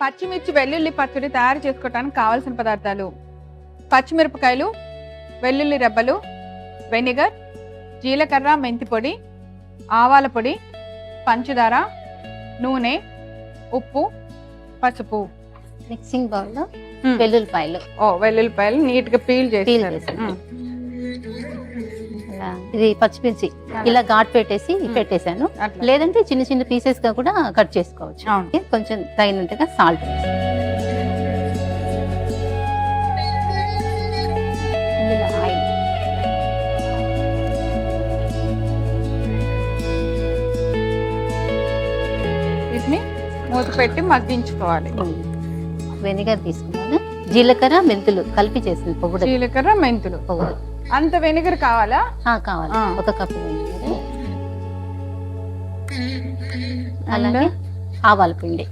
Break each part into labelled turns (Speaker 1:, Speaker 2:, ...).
Speaker 1: పచ్చిమిర్చి వెల్లుల్లి పచ్చడి తయారు చేసుకోవడానికి కావాల్సిన పదార్థాలు: పచ్చిమిరపకాయలు, వెల్లుల్లి రెబ్బలు, వెనిగర్, జీలకర్ర, మెంతి పొడి, ఆవాల పొడి, పంచదార, నూనె, ఉప్పు, పసుపు.
Speaker 2: మిక్సింగ్ బౌల్లో వెల్లుల్లిపాయలు
Speaker 1: వెల్లుల్లిపాయలు నీట్గా పీల్ చేసి
Speaker 2: ఇది పచ్చిమిర్చి ఇలా ఘాట్ పెట్టేసాను. లేదంటే చిన్న చిన్న పీసెస్ గా కూడా కట్ చేసుకోవచ్చు. కొంచెం తగినంతగా సాల్ట్, ఆయిల్,
Speaker 1: వీటిని మూత పెట్టి మగ్గించుకోవాలి.
Speaker 2: వెనిగర్ తీసుకున్నాను. జీలకర్ర మెంతులు కలిపి చేసింది పొగుడు.
Speaker 1: జీలకర్ర మెంతులు
Speaker 2: పొగుడు.
Speaker 1: అంత వెనిగర్ కావాలా?
Speaker 2: కావాలి. 1 కప్పు వెనిగర్. అలాగే ఆవాల పిండి.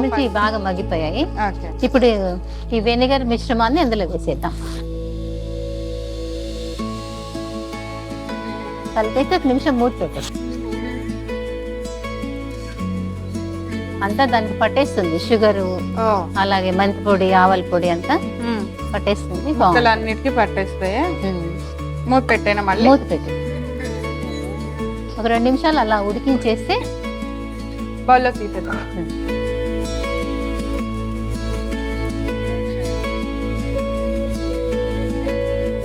Speaker 2: మిర్చి బాగా మగ్గిపోయాయి. ఇప్పుడు ఈ వెనిగర్ మిశ్రమాన్ని అందులో వేసేద్దాం. కలిపేసి 1 నిమిషం మూత పెట్టాం. అంతా దానికి పట్టేస్తుంది. షుగరు, అలాగే మెంతి పొడి, ఆవాల పొడి అంతా పట్టేస్తుంది.
Speaker 1: అన్నిటికీ పట్టేస్తాయి. మూత పెట్టేనా? మళ్ళీ
Speaker 2: మూత పెట్టి 1-2 నిమిషాలు అలా ఉడికించేస్తే
Speaker 1: బౌల్లో తీసేద్దాం.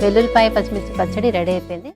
Speaker 2: వెల్లుల్లిపాయ పచ్చిమిర్చి పచ్చడి రెడీ అయిపోయింది.